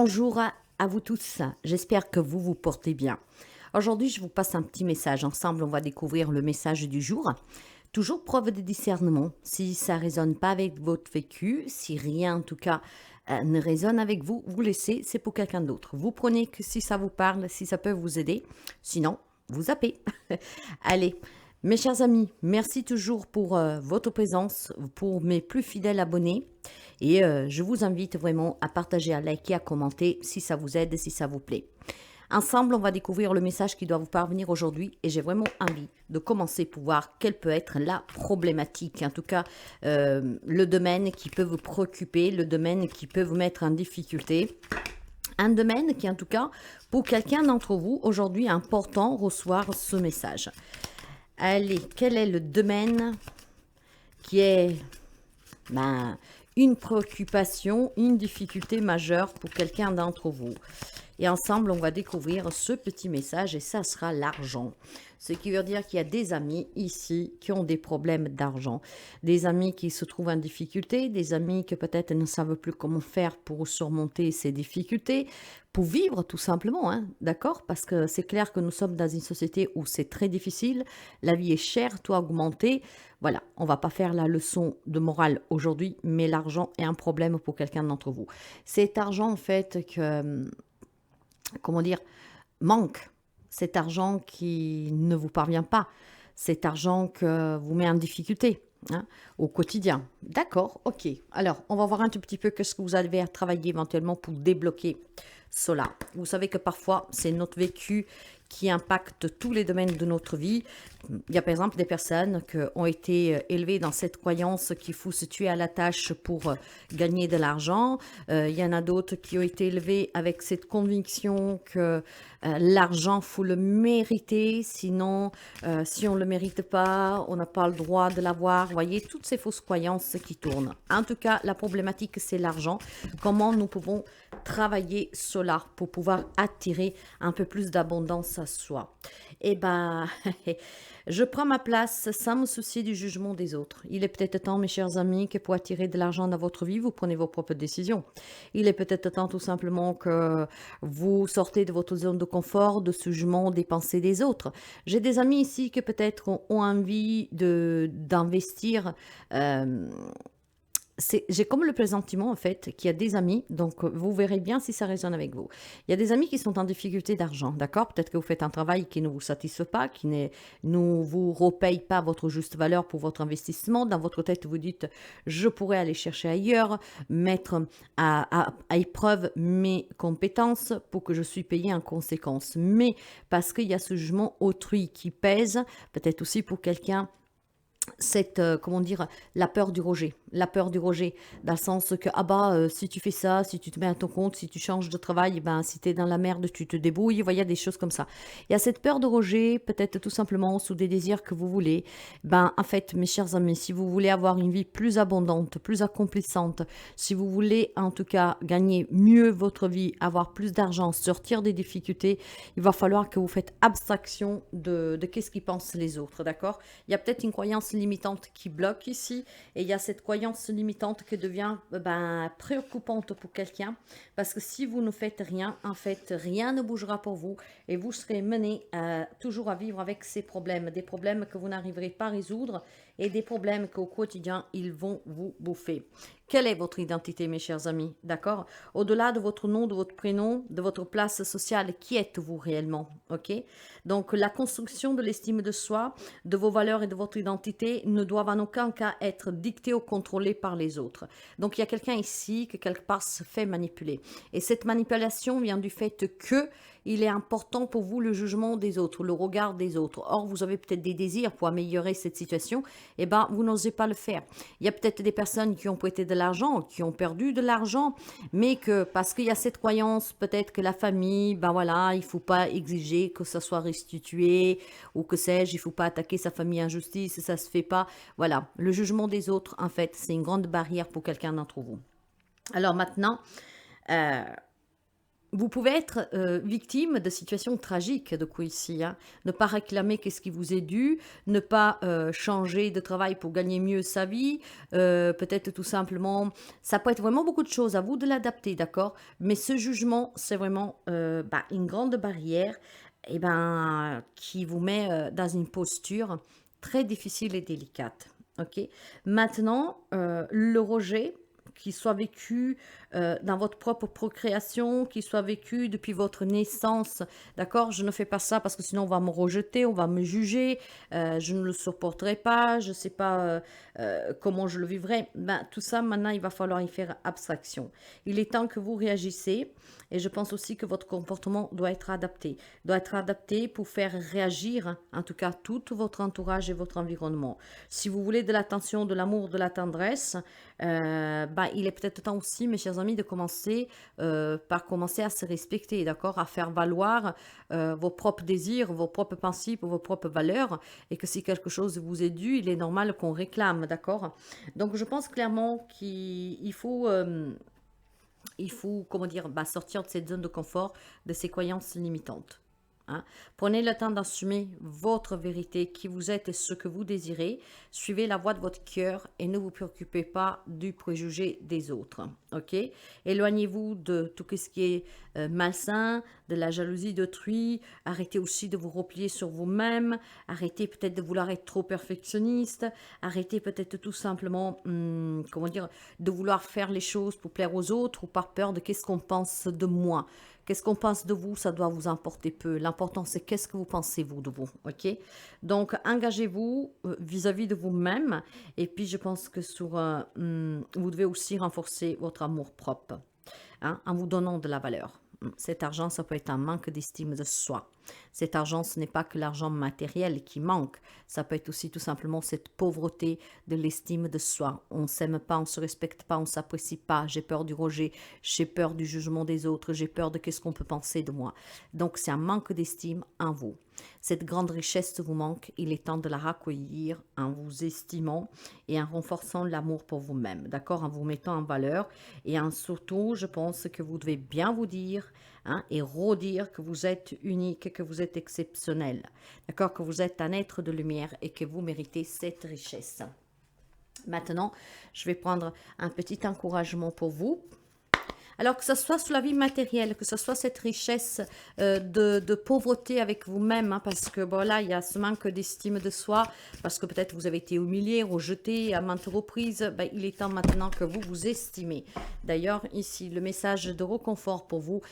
Bonjour à vous tous, j'espère que vous vous portez bien. Aujourd'hui, je vous passe un petit message. Ensemble, on va découvrir le message du jour. Toujours preuve de discernement. Si ça ne résonne pas avec votre vécu, si rien en tout cas ne résonne avec vous, vous laissez, c'est pour quelqu'un d'autre. Vous prenez que si ça vous parle, si ça peut vous aider. Sinon, vous zappez. Allez, mes chers amis, merci toujours pour votre présence, pour mes plus fidèles abonnés. Et je vous invite vraiment à partager, à liker, à commenter si ça vous aide, si ça vous plaît. Ensemble, on va découvrir le message qui doit vous parvenir aujourd'hui et j'ai vraiment envie de commencer pour voir quelle peut être la problématique, en tout cas le domaine qui peut vous préoccuper, le domaine qui peut vous mettre en difficulté. Un domaine qui, en tout cas, pour quelqu'un d'entre vous, aujourd'hui, est important recevoir ce message. Allez, quel est le domaine qui est une préoccupation, une difficulté majeure pour quelqu'un d'entre vous? Et ensemble, on va découvrir ce petit message et ça sera l'argent. Ce qui veut dire qu'il y a des amis ici qui ont des problèmes d'argent. Des amis qui se trouvent en difficulté, des amis qui peut-être ne savent plus comment faire pour surmonter ces difficultés, pour vivre tout simplement, hein, d'accord? Parce que c'est clair que nous sommes dans une société où c'est très difficile, la vie est chère, tout a augmenté. Voilà, on va pas faire la leçon de morale aujourd'hui, mais l'argent est un problème pour quelqu'un d'entre vous. Cet argent, en fait, que comment dire, manque, cet argent qui ne vous parvient pas, cet argent que vous met en difficulté hein, au quotidien. D'accord, ok. Alors, on va voir un tout petit peu qu'est-ce que vous avez à travailler éventuellement pour débloquer cela. Vous savez que parfois, c'est notre vécu qui impacte tous les domaines de notre vie. Il y a par exemple des personnes qui ont été élevées dans cette croyance qu'il faut se tuer à la tâche pour gagner de l'argent. Il y en a d'autres qui ont été élevées avec cette conviction que l'argent, faut le mériter, sinon, si on ne le mérite pas, on n'a pas le droit de l'avoir. Vous voyez, toutes ces fausses croyances qui tournent. En tout cas, la problématique, c'est l'argent. Comment nous pouvons travailler cela pour pouvoir attirer un peu plus d'abondance à soi? Eh ben, je prends ma place sans me soucier du jugement des autres. Il est peut-être temps, mes chers amis, que pour attirer de l'argent dans votre vie, vous prenez vos propres décisions. Il est peut-être temps tout simplement que vous sortez de votre zone de confort, de ce jugement des pensées des autres. J'ai des amis ici qui peut-être ont envie d'investir. J'ai comme le pressentiment en fait qu'il y a des amis, donc vous verrez bien si ça résonne avec vous. Il y a des amis qui sont en difficulté d'argent, d'accord? Peut-être que vous faites un travail qui ne vous satisfait pas, qui ne vous repaye pas votre juste valeur pour votre investissement. Dans votre tête, vous dites, je pourrais aller chercher ailleurs, mettre à épreuve mes compétences pour que je suis payé en conséquence. Mais parce qu'il y a ce jugement autrui qui pèse, peut-être aussi pour quelqu'un, cette, comment dire, la peur du rejet. La peur du rejet, dans le sens que, si tu fais ça, si tu te mets à ton compte, si tu changes de travail, ben, si tu es dans la merde, tu te débrouilles. Vous voyez, il y a des choses comme ça. Il y a cette peur de rejet, peut-être tout simplement sous des désirs que vous voulez. Ben, en fait, mes chers amis, si vous voulez avoir une vie plus abondante, plus accomplissante, si vous voulez, en tout cas, gagner mieux votre vie, avoir plus d'argent, sortir des difficultés, il va falloir que vous faites abstraction de qu'est-ce qu'ils pensent les autres, d'accord? Il y a peut-être une croyance limitante qui bloque ici et il y a cette croyance limitante qui devient préoccupante pour quelqu'un parce que si vous ne faites rien, en fait, rien ne bougera pour vous et vous serez mené toujours à vivre avec ces problèmes, des problèmes que vous n'arriverez pas à résoudre et des problèmes qu'au quotidien, ils vont vous bouffer. Quelle est votre identité, mes chers amis? D'accord? Au-delà de votre nom, de votre prénom, de votre place sociale, qui êtes-vous réellement? Ok? Donc, la construction de l'estime de soi, de vos valeurs et de votre identité ne doivent en aucun cas être dictées ou contrôlées par les autres. Donc, il y a quelqu'un ici qui, quelque part, se fait manipuler. Et cette manipulation vient du fait que il est important pour vous le jugement des autres, le regard des autres. Or, vous avez peut-être des désirs pour améliorer cette situation, et ben, vous n'osez pas le faire. Il y a peut-être des personnes qui ont prêté de l'argent, qui ont perdu de l'argent, mais que parce qu'il y a cette croyance, peut-être que la famille, ben voilà, il faut pas exiger que ça soit restitué, ou que sais-je, il faut pas attaquer sa famille en justice, ça se fait pas. Voilà, le jugement des autres, en fait, c'est une grande barrière pour quelqu'un d'entre vous. Alors maintenant, vous pouvez être victime de situations tragiques, de coup ici, hein. Ne pas réclamer qu'est-ce qui vous est dû, ne pas changer de travail pour gagner mieux sa vie, peut-être tout simplement, ça peut être vraiment beaucoup de choses, à vous de l'adapter, d'accord? Mais ce jugement, c'est vraiment une grande barrière qui vous met dans une posture très difficile et délicate, ok? Maintenant, le rejet, qu'il soit vécu dans votre propre procréation, qu'il soit vécu depuis votre naissance, d'accord? Je ne fais pas ça parce que sinon on va me rejeter, on va me juger, je ne le supporterai pas, je ne sais pas comment je le vivrai. Ben, tout ça, maintenant, il va falloir y faire abstraction. Il est temps que vous réagissez et je pense aussi que votre comportement doit être adapté pour faire réagir, en tout cas, tout votre entourage et votre environnement. Si vous voulez de l'attention, de l'amour, de la tendresse, il est peut-être temps aussi, mes chers amis, de commencer par commencer à se respecter, d'accord, à faire valoir vos propres désirs, vos propres principes, vos propres valeurs, et que si quelque chose vous est dû, il est normal qu'on réclame, d'accord. Donc je pense clairement qu'il faut comment dire, sortir de cette zone de confort, de ces croyances limitantes. Hein. Prenez le temps d'assumer votre vérité, qui vous êtes et ce que vous désirez. Suivez la voix de votre cœur et ne vous préoccupez pas du préjugé des autres. Ok? Éloignez-vous de tout ce qui est malsain, de la jalousie d'autrui. Arrêtez aussi de vous replier sur vous-même. Arrêtez peut-être de vouloir être trop perfectionniste. Arrêtez peut-être tout simplement, comment dire, de vouloir faire les choses pour plaire aux autres ou par peur de qu'est-ce qu'on pense de moi. Qu'est-ce qu'on pense de vous, ça doit vous importer peu. L'important, c'est qu'est-ce que vous pensez, vous, de vous, ok? Donc, engagez-vous vis-à-vis de vous-même. Et puis, je pense que vous devez aussi renforcer votre amour propre, hein, en vous donnant de la valeur. Cet argent, ça peut être un manque d'estime de soi. Cet argent, ce n'est pas que l'argent matériel qui manque. Ça peut être aussi tout simplement cette pauvreté de l'estime de soi. On ne s'aime pas, on ne se respecte pas, on ne s'apprécie pas. J'ai peur du rejet, j'ai peur du jugement des autres, j'ai peur de qu'est-ce qu'on peut penser de moi. Donc, c'est un manque d'estime en vous. Cette grande richesse vous manque, il est temps de la recueillir en vous estimant et en renforçant l'amour pour vous-même, d'accord, en vous mettant en valeur et en surtout, je pense que vous devez bien vous dire, hein, et redire que vous êtes unique, que vous êtes exceptionnel, d'accord, que vous êtes un être de lumière et que vous méritez cette richesse. Maintenant, je vais prendre un petit encouragement pour vous. Alors que ce soit sous la vie matérielle, que ce soit cette richesse de pauvreté avec vous-même, hein, parce que voilà, il y a ce manque d'estime de soi, parce que peut-être vous avez été humilié, rejeté à maintes reprises, il est temps maintenant que vous vous estimez. D'ailleurs, ici, le message de réconfort pour vous,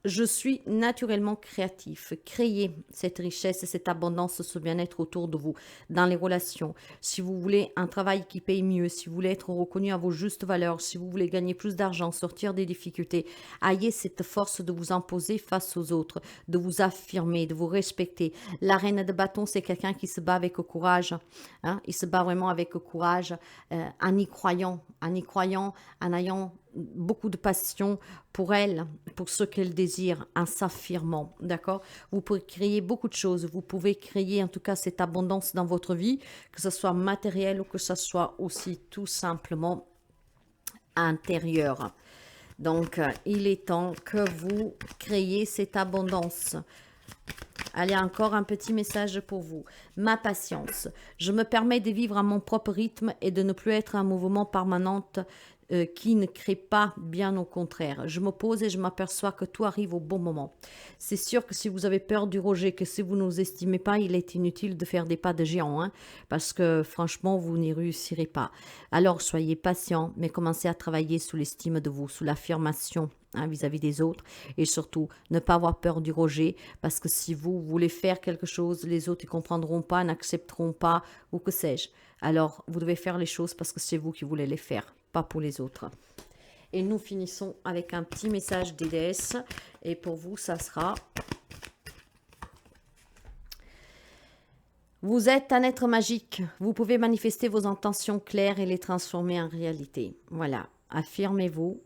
je suis naturellement créatif. Créez cette richesse et cette abondance, ce bien-être autour de vous, dans les relations. Si vous voulez un travail qui paye mieux, si vous voulez être reconnu à vos justes valeurs, si vous voulez gagner plus d'argent, sortir des difficultés, ayez cette force de vous imposer face aux autres, de vous affirmer, de vous respecter. La reine de bâton, c'est quelqu'un qui se bat avec courage. Hein? Il se bat vraiment avec courage, en y croyant, en ayant beaucoup de passion pour elle, pour ce qu'elle désire, en s'affirmant, d'accord? Vous pouvez créer beaucoup de choses, vous pouvez créer en tout cas cette abondance dans votre vie, que ce soit matériel ou que ce soit aussi tout simplement intérieur. Donc, il est temps que vous créiez cette abondance. Allez, encore un petit message pour vous. Ma patience. Je me permets de vivre à mon propre rythme et de ne plus être un mouvement permanent qui ne crée pas, bien au contraire. Je me pose et je m'aperçois que tout arrive au bon moment. C'est sûr que si vous avez peur du rejet, que si vous ne vous estimez pas, il est inutile de faire des pas de géant, hein, parce que franchement, vous n'y réussirez pas. Alors, soyez patient, mais commencez à travailler sous l'estime de vous, sous l'affirmation, hein, vis-à-vis des autres, et surtout, ne pas avoir peur du rejet, parce que si vous voulez faire quelque chose, les autres ne comprendront pas, n'accepteront pas, ou que sais-je. Alors, vous devez faire les choses parce que c'est vous qui voulez les faire, pas pour les autres. Et nous finissons avec un petit message des déesses. Et pour vous, ça sera: vous êtes un être magique. Vous pouvez manifester vos intentions claires et les transformer en réalité. Voilà, affirmez-vous.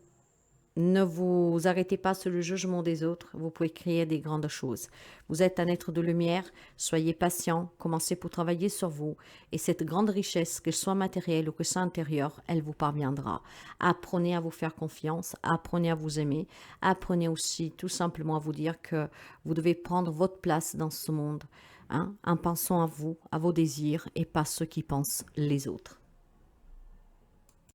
Ne vous arrêtez pas sur le jugement des autres, vous pouvez créer des grandes choses. Vous êtes un être de lumière, soyez patient, commencez pour travailler sur vous et cette grande richesse, que ce soit matérielle ou que ce soit intérieure, elle vous parviendra. Apprenez à vous faire confiance, apprenez à vous aimer, apprenez aussi tout simplement à vous dire que vous devez prendre votre place dans ce monde, hein, en pensant à vous, à vos désirs et pas ceux qui pensent les autres.